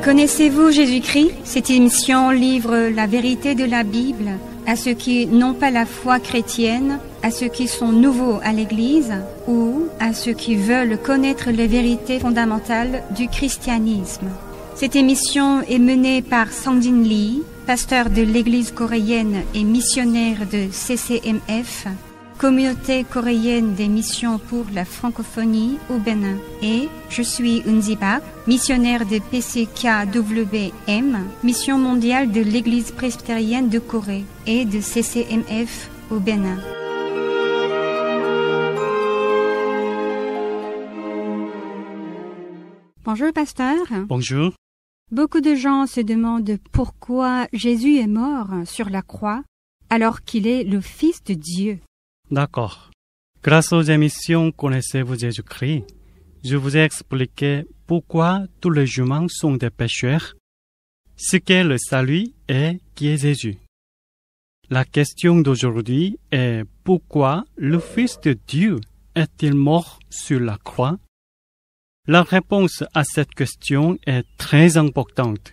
Connaissez-vous Jésus-Christ? Cette émission livre la vérité de la Bible à ceux qui n'ont pas la foi chrétienne, à ceux qui sont nouveaux à l'Église ou à ceux qui veulent connaître les vérités fondamentales du christianisme. Cette émission est menée par Sangdin Lee, pasteur de l'Église coréenne et missionnaire de CCMF, Communauté coréenne des missions pour la francophonie au Bénin. Et je suis Eunzi Park, missionnaire de PCKWM, mission mondiale de l'Église presbytérienne de Corée et de CCMF au Bénin. Bonjour pasteur. Bonjour. Beaucoup de gens se demandent pourquoi Jésus est mort sur la croix alors qu'il est le Fils de Dieu. D'accord. Grâce aux émissions Connaissez-vous Jésus-Christ, je vous ai expliqué pourquoi tous les humains sont des pécheurs, ce qu'est le salut et qui est Jésus. La question d'aujourd'hui est pourquoi le Fils de Dieu est-il mort sur la croix? La réponse à cette question est très importante.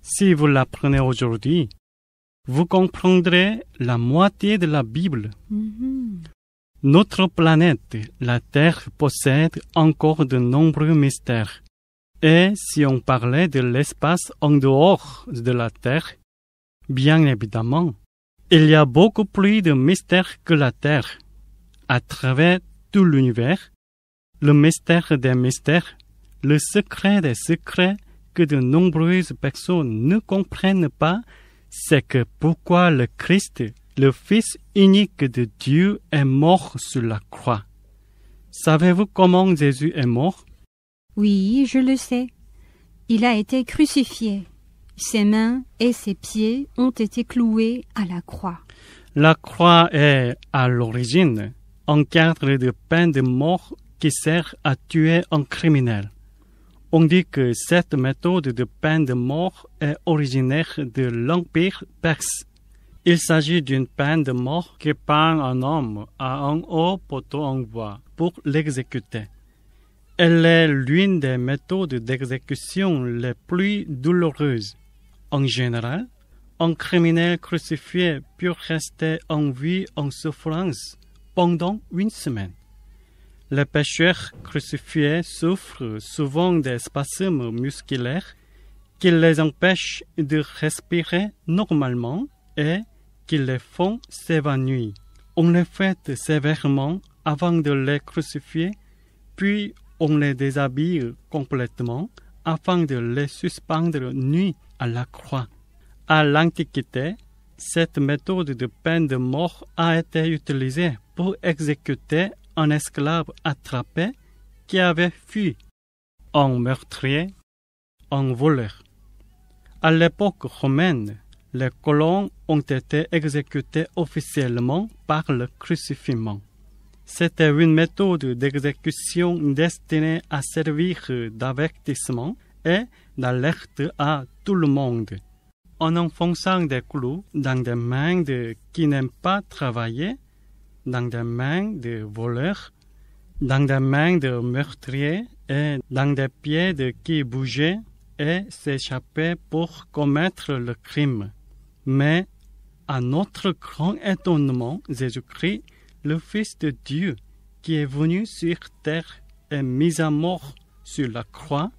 Si vous l'apprenez aujourd'hui, vous comprendrez la moitié de la Bible. Notre planète, la Terre, possède encore de nombreux mystères. Et si on parlait de l'espace en dehors de la Terre, bien évidemment, il y a beaucoup plus de mystères que la Terre. À travers tout l'univers, le mystère des mystères, le secret des secrets que de nombreuses personnes ne comprennent pas, c'est que pourquoi le Christ, le Fils unique de Dieu, est mort sur la croix. Savez-vous comment Jésus est mort? Oui, je le sais. Il a été crucifié. Ses mains et ses pieds ont été cloués à la croix. La croix est, à l'origine, un cadre de peine de mort qui sert à tuer un criminel. On dit que cette méthode de peine de mort est originaire de l'Empire perse. Il s'agit d'une peine de mort qui pend un homme à un haut poteau en bois pour l'exécuter. Elle est l'une des méthodes d'exécution les plus douloureuses. En général, un criminel crucifié peut rester en vie en souffrance pendant 1 semaine. Les pécheurs crucifiés souffrent souvent des spasmes musculaires qui les empêchent de respirer normalement et qui les font s'évanouir. On les fête sévèrement avant de les crucifier, puis on les déshabille complètement afin de les suspendre nus à la croix. À l'Antiquité, cette méthode de peine de mort a été utilisée pour exécuter un esclave attrapé qui avait fui, un meurtrier, un voleur. À l'époque romaine, les colons ont été exécutés officiellement par le crucifixion. C'était une méthode d'exécution destinée à servir d'avertissement et d'alerte à tout le monde. En enfonçant des clous dans des mains de qui n'aiment pas travailler, dans des mains de voleurs, dans des mains de meurtriers et dans des pieds de qui bougeaient et s'échappaient pour commettre le crime. Mais, à notre grand étonnement, Jésus-Christ, le Fils de Dieu, qui est venu sur terre et mis à mort sur la croix,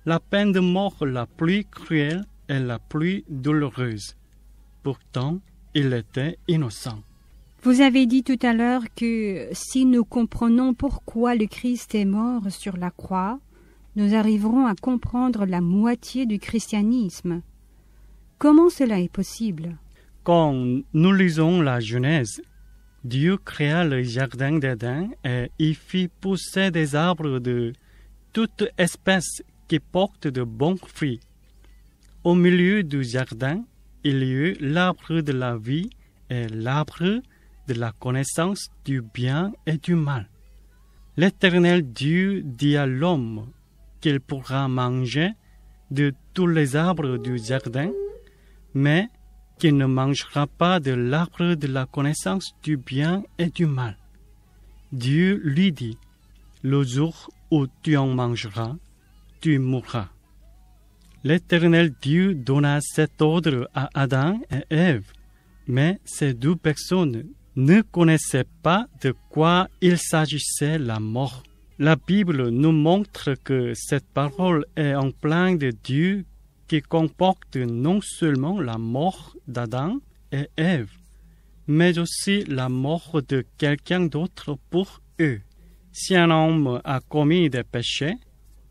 la peine de mort la plus cruelle et la plus douloureuse. Pourtant, il était innocent. Vous avez dit tout à l'heure que si nous comprenons pourquoi le Christ est mort sur la croix, nous arriverons à comprendre la moitié du christianisme. Comment cela est possible? Quand nous lisons la Genèse, Dieu créa le jardin d'Éden et y fit pousser des arbres de toute espèce qui portent de bons fruits. Au milieu du jardin, il y eut l'arbre de la vie et l'arbre de la connaissance du bien et du mal. L'Éternel Dieu dit à l'homme qu'il pourra manger de tous les arbres du jardin, mais qu'il ne mangera pas de l'arbre de la connaissance du bien et du mal. Dieu lui dit, le jour où tu en mangeras, tu mourras. L'Éternel Dieu donna cet ordre à Adam et Ève, mais ces deux personnes ne connaissaient pas de quoi il s'agissait la mort. La Bible nous montre que cette parole est en plein de Dieu qui comporte non seulement la mort d'Adam et Ève, mais aussi la mort de quelqu'un d'autre pour eux. Si un homme a commis des péchés,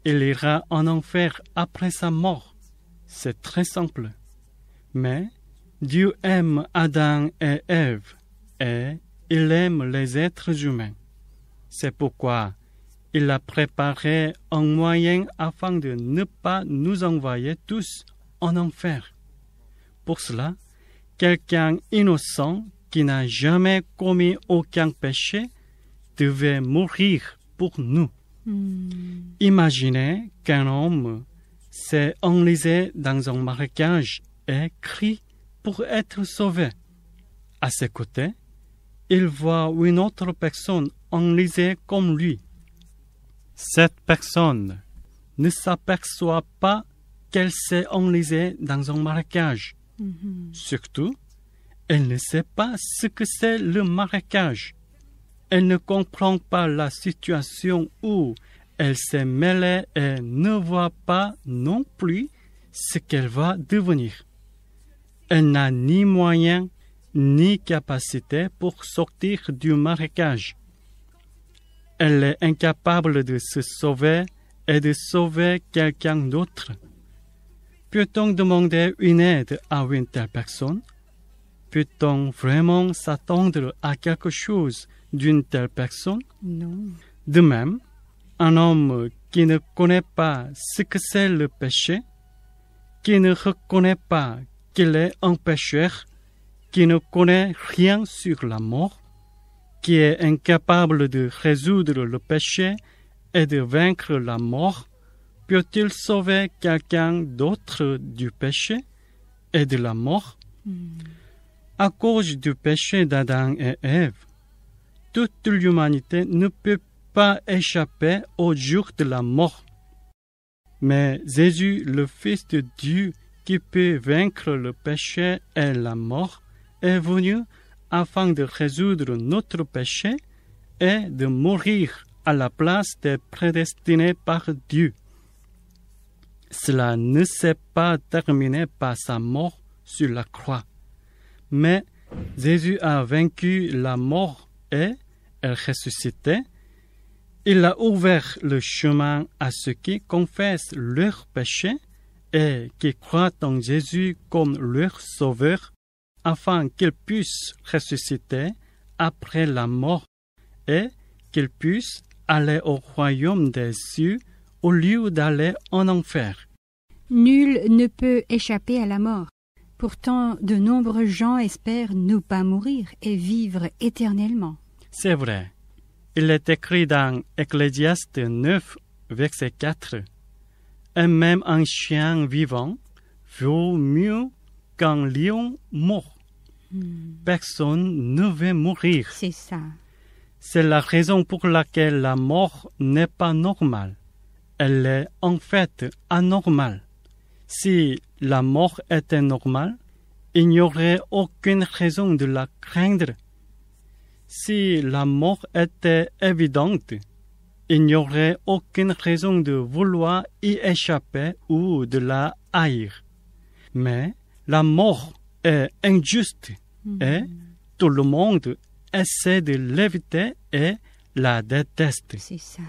il ira en enfer après sa mort. C'est très simple. Mais Dieu aime Adam et Ève et il aime les êtres humains. C'est pourquoi il a préparé un moyen afin de ne pas nous envoyer tous en enfer. Pour cela, quelqu'un innocent qui n'a jamais commis aucun péché devait mourir pour nous. Imaginez qu'un homme s'est enlisé dans un marécage et crie pour être sauvé. À ses côtés, il voit une autre personne enlisée comme lui. Cette personne ne s'aperçoit pas qu'elle s'est enlisée dans un marécage. Surtout, elle ne sait pas ce que c'est le marécage. Elle ne comprend pas la situation où elle s'est mêlée et ne voit pas non plus ce qu'elle va devenir. Elle n'a ni moyens ni capacité pour sortir du marécage. Elle est incapable de se sauver et de sauver quelqu'un d'autre. Peut-on demander une aide à une telle personne? Peut-on vraiment s'attendre à quelque chose d'une telle personne? Non. De même, un homme qui ne connaît pas ce que c'est le péché, qui ne reconnaît pas qu'il est un pécheur, qui ne connaît rien sur la mort, qui est incapable de résoudre le péché et de vaincre la mort, peut-il sauver quelqu'un d'autre du péché et de la mort? À cause du péché d'Adam et Ève, toute l'humanité ne peut pas échapper au jour de la mort. Mais Jésus, le Fils de Dieu, qui peut vaincre le péché et la mort, est venu afin de résoudre notre péché et de mourir à la place des prédestinés par Dieu. Cela ne s'est pas terminé par sa mort sur la croix, mais Jésus a vaincu la mort et est ressuscité. Il a ouvert le chemin à ceux qui confessent leurs péchés et qui croient en Jésus comme leur sauveur, afin qu'ils puissent ressusciter après la mort et qu'ils puissent aller au royaume des cieux au lieu d'aller en enfer. Nul ne peut échapper à la mort. Pourtant, de nombreux gens espèrent ne pas mourir et vivre éternellement. C'est vrai. Il est écrit dans Ecclésiaste 9, verset 4. Et même un chien vivant vaut mieux qu'un lion mort. Personne ne veut mourir. C'est ça. C'est la raison pour laquelle la mort n'est pas normale. Elle est en fait anormale. Si la mort était normale, il n'y aurait aucune raison de la craindre. Si la mort était évidente, il n'y aurait aucune raison de vouloir y échapper ou de la haïr. Mais la mort est injuste et tout le monde essaie de l'éviter et la déteste. C'est ça.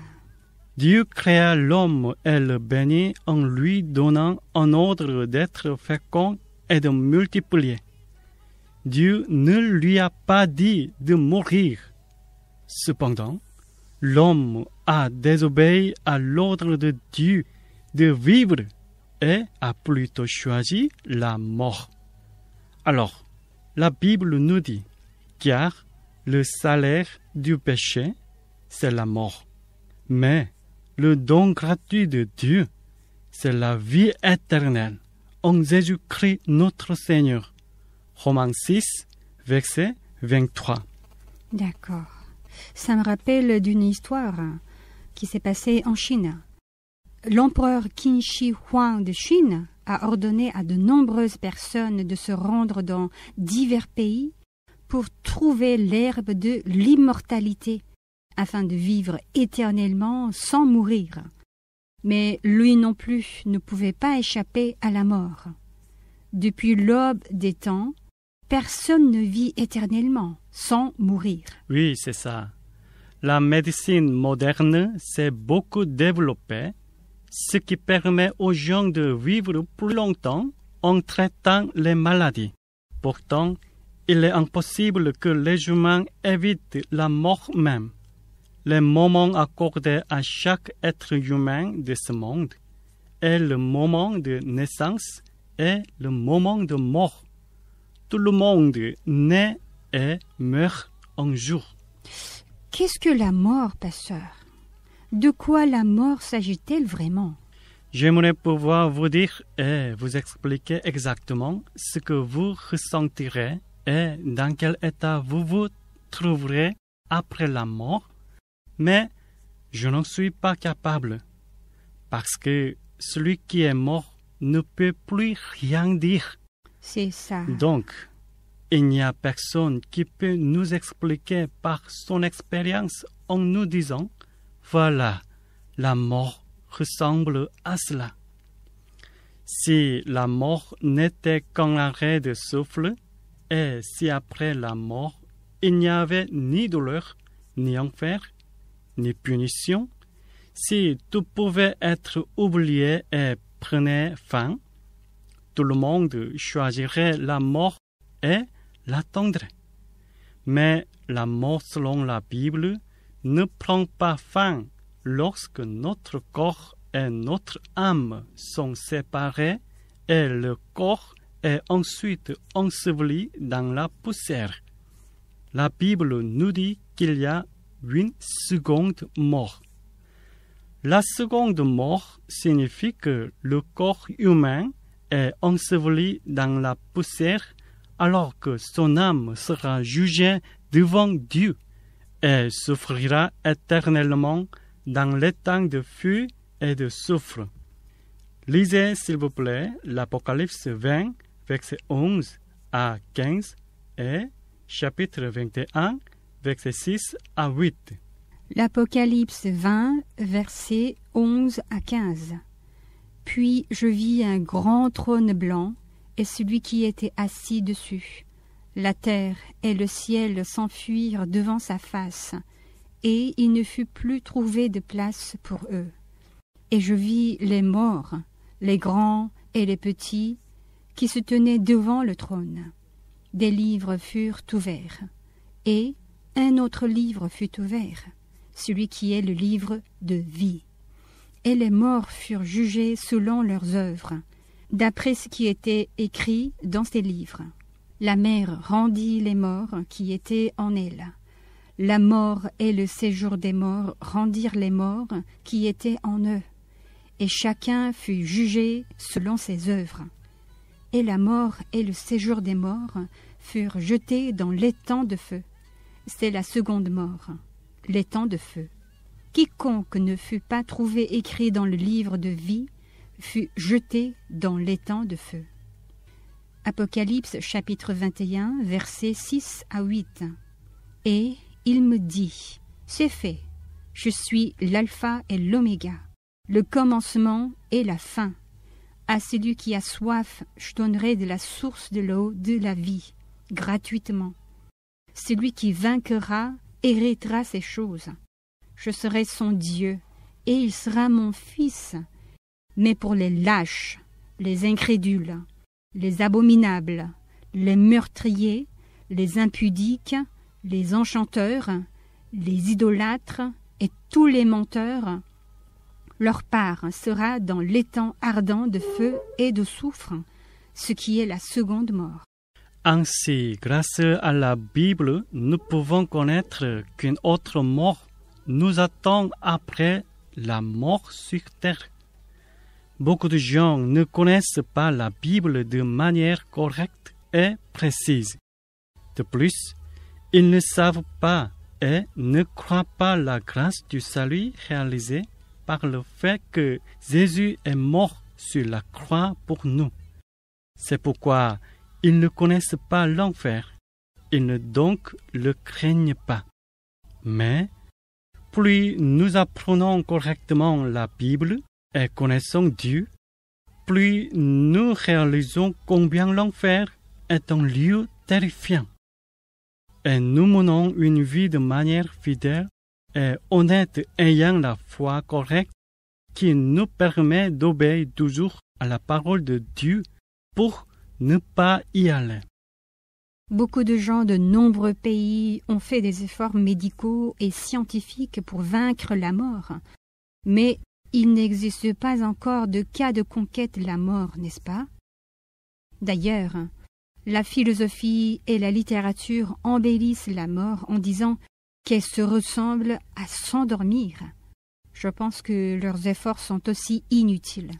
Dieu créa l'homme et le bénit en lui donnant un ordre d'être fécond et de multiplier. Dieu ne lui a pas dit de mourir. Cependant, l'homme a désobéi à l'ordre de Dieu de vivre et a plutôt choisi la mort. Alors, la Bible nous dit, car le salaire du péché, c'est la mort. Mais le don gratuit de Dieu, c'est la vie éternelle en Jésus-Christ notre Seigneur. Romains 6, verset 23. D'accord. Ça me rappelle d'une histoire qui s'est passée en Chine. L'empereur Qin Shi Huang de Chine a ordonné à de nombreuses personnes de se rendre dans divers pays pour trouver l'herbe de l'immortalité, afin de vivre éternellement sans mourir. Mais lui non plus ne pouvait pas échapper à la mort. Depuis l'aube des temps, personne ne vit éternellement sans mourir. Oui, c'est ça. La médecine moderne s'est beaucoup développée, ce qui permet aux gens de vivre plus longtemps en traitant les maladies. Pourtant, il est impossible que les humains évitent la mort même. Le moment accordé à chaque être humain de ce monde est le moment de naissance et le moment de mort. Tout le monde naît et meurt un jour. Qu'est-ce que la mort, pasteur? De quoi la mort s'agit-elle vraiment? J'aimerais pouvoir vous dire et vous expliquer exactement ce que vous ressentirez et dans quel état vous vous trouverez après la mort, mais je n'en suis pas capable, parce que celui qui est mort ne peut plus rien dire. C'est ça. Donc, il n'y a personne qui peut nous expliquer par son expérience en nous disant « Voilà, la mort ressemble à cela ». Si la mort n'était qu'un arrêt de souffle, et si après la mort, il n'y avait ni douleur, ni enfer, ni punition, si tout pouvait être oublié et prenait fin, tout le monde choisirait la mort et l'attendrait. Mais la mort selon la Bible ne prend pas fin lorsque notre corps et notre âme sont séparés et le corps est ensuite enseveli dans la poussière. La Bible nous dit qu'il y a une seconde mort. La seconde mort signifie que le corps humain est enseveli dans la poussière alors que son âme sera jugée devant Dieu et souffrira éternellement dans l'étang de feu et de soufre. Lisez s'il vous plaît l'Apocalypse 20, versets 11 à 15 et chapitre 21, versets 6 à 8. L'Apocalypse 20, versets 11 à 15. Puis je vis un grand trône blanc et celui qui était assis dessus. La terre et le ciel s'enfuirent devant sa face, et il ne fut plus trouvé de place pour eux. Et je vis les morts, les grands et les petits, qui se tenaient devant le trône. Des livres furent ouverts, et un autre livre fut ouvert, celui qui est le livre de vie. Et les morts furent jugés selon leurs œuvres, d'après ce qui était écrit dans ces livres. La mer rendit les morts qui étaient en elle. La mort et le séjour des morts rendirent les morts qui étaient en eux, et chacun fut jugé selon ses œuvres. Et la mort et le séjour des morts furent jetés dans l'étang de feu. C'est la seconde mort, l'étang de feu. Quiconque ne fut pas trouvé écrit dans le livre de vie fut jeté dans l'étang de feu. Apocalypse chapitre 21, versets 6 à 8. Et il me dit, c'est fait, je suis l'alpha et l'oméga, le commencement et la fin. À celui qui a soif, je donnerai de la source de l'eau de la vie, gratuitement. Celui qui vaincra héritera ces choses. Je serai son Dieu, et il sera mon fils. Mais pour les lâches, les incrédules, les abominables, les meurtriers, les impudiques, les enchanteurs, les idolâtres et tous les menteurs, leur part sera dans l'étang ardent de feu et de soufre, ce qui est la seconde mort. Ainsi, grâce à la Bible, nous pouvons connaître qu'une autre mort nous attend après la mort sur terre. Beaucoup de gens ne connaissent pas la Bible de manière correcte et précise. De plus, ils ne savent pas et ne croient pas la grâce du salut réalisée par le fait que Jésus est mort sur la croix pour nous. C'est pourquoi ils ne connaissent pas l'enfer, ils ne donc le craignent pas. Mais plus nous apprenons correctement la Bible et connaissons Dieu, plus nous réalisons combien l'enfer est un lieu terrifiant. Et nous menons une vie de manière fidèle et honnête ayant la foi correcte qui nous permet d'obéir toujours à la parole de Dieu pour ne pas y aller. Beaucoup de gens de nombreux pays ont fait des efforts médicaux et scientifiques pour vaincre la mort. Mais il n'existe pas encore de cas de conquête de la mort, n'est-ce pas? D'ailleurs, la philosophie et la littérature embellissent la mort en disant qu'elle se ressemble à s'endormir. Je pense que leurs efforts sont aussi inutiles.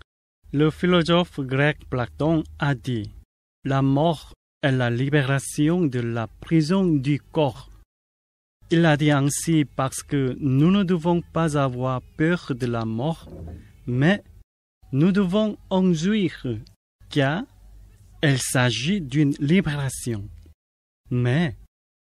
Le philosophe grec Platon a dit « La mort est la libération de la prison du corps ». Il a dit ainsi parce que nous ne devons pas avoir peur de la mort, mais nous devons en jouir, car il s'agit d'une libération. Mais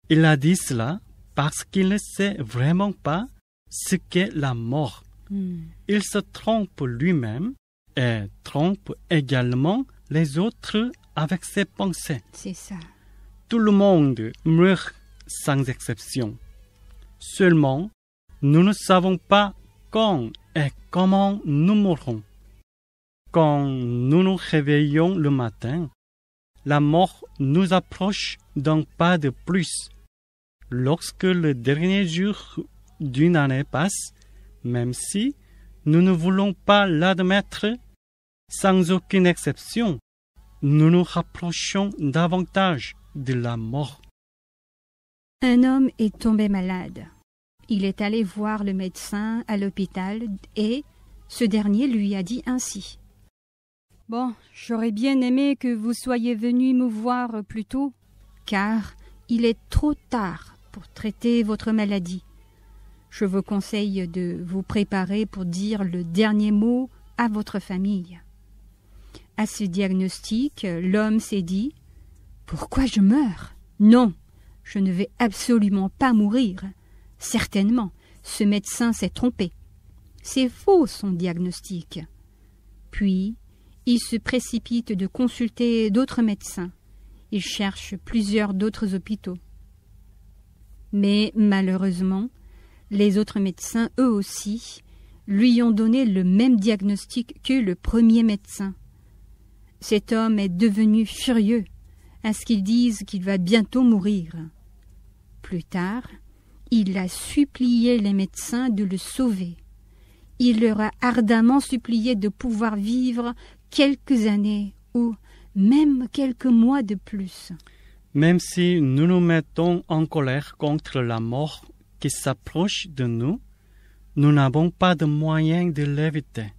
il a dit cela parce qu'il ne sait vraiment pas ce qu'est la mort. Il se trompe lui-même et trompe également les autres avec ses pensées. C'est ça. Tout le monde meurt sans exception. Seulement, nous ne savons pas quand et comment nous mourrons. Quand nous nous réveillons le matin, la mort nous approche d'un pas de plus. Lorsque le dernier jour d'une année passe, même si nous ne voulons pas l'admettre, sans aucune exception, nous nous rapprochons davantage de la mort. Un homme est tombé malade. Il est allé voir le médecin à l'hôpital et ce dernier lui a dit ainsi. « Bon, j'aurais bien aimé que vous soyez venu me voir plus tôt, car il est trop tard pour traiter votre maladie. Je vous conseille de vous préparer pour dire le dernier mot à votre famille. » À ce diagnostic, l'homme s'est dit « Pourquoi je meurs? Non, je ne vais absolument pas mourir. Certainement, ce médecin s'est trompé. C'est faux son diagnostic. » Puis, il se précipite de consulter d'autres médecins. Il cherche plusieurs d'autres hôpitaux. Mais malheureusement, les autres médecins, eux aussi, lui ont donné le même diagnostic que le premier médecin. Cet homme est devenu furieux à ce qu'ils disent qu'il va bientôt mourir. Plus tard, il a supplié les médecins de le sauver. Il leur a ardemment supplié de pouvoir vivre quelques années ou même quelques mois de plus. Même si nous nous mettons en colère contre la mort qui s'approche de nous, nous n'avons pas de moyen de l'éviter.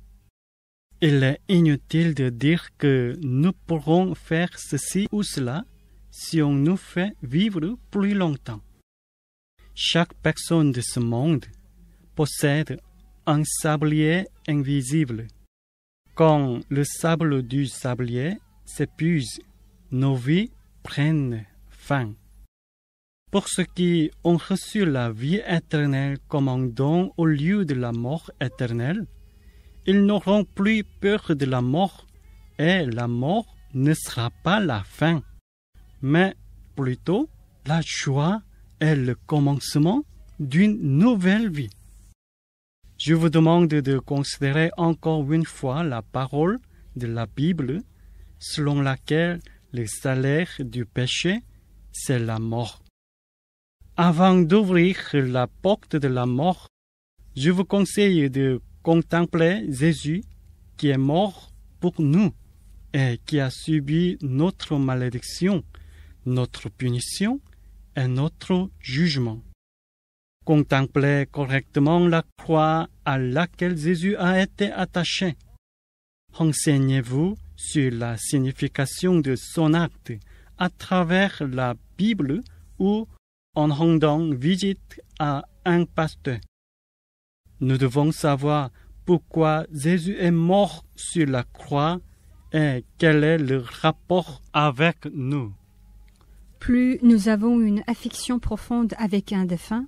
Il est inutile de dire que nous pourrons faire ceci ou cela si on nous fait vivre plus longtemps. Chaque personne de ce monde possède un sablier invisible. Quand le sable du sablier s'épuise, nos vies prennent fin. Pour ceux qui ont reçu la vie éternelle comme un don au lieu de la mort éternelle, ils n'auront plus peur de la mort et la mort ne sera pas la fin, mais plutôt la joie est le commencement d'une nouvelle vie. Je vous demande de considérer encore une fois la parole de la Bible selon laquelle le salaire du péché, c'est la mort. Avant d'ouvrir la porte de la mort, je vous conseille de contempler Jésus qui est mort pour nous et qui a subi notre malédiction, notre punition et notre jugement. Contemplez correctement la croix à laquelle Jésus a été attaché. Renseignez-vous sur la signification de son acte à travers la Bible ou en rendant visite à un pasteur. Nous devons savoir pourquoi Jésus est mort sur la croix et quel est le rapport avec nous. Plus nous avons une affection profonde avec un défunt,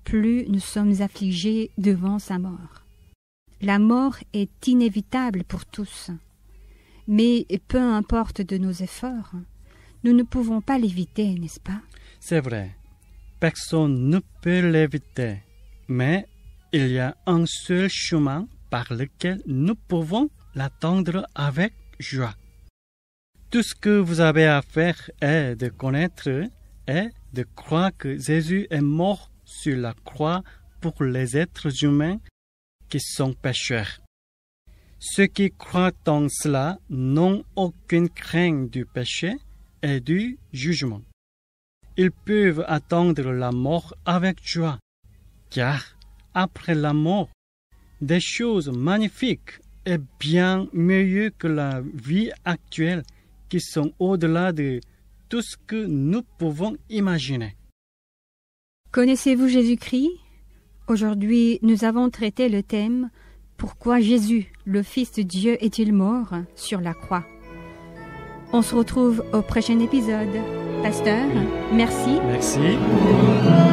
plus nous sommes affligés devant sa mort. La mort est inévitable pour tous, mais peu importe de nos efforts, nous ne pouvons pas l'éviter, n'est-ce pas? C'est vrai, personne ne peut l'éviter, mais il y a un seul chemin par lequel nous pouvons l'attendre avec joie. Tout ce que vous avez à faire est de connaître et de croire que Jésus est mort sur la croix pour les êtres humains qui sont pécheurs. Ceux qui croient en cela n'ont aucune crainte du péché et du jugement. Ils peuvent attendre la mort avec joie, car après la mort, des choses magnifiques et bien mieux que la vie actuelle qui sont au-delà de tout ce que nous pouvons imaginer. Connaissez-vous Jésus-Christ? Aujourd'hui, nous avons traité le thème « Pourquoi Jésus, le Fils de Dieu, est-il mort sur la croix ?» On se retrouve au prochain épisode. Pasteur, merci. Merci.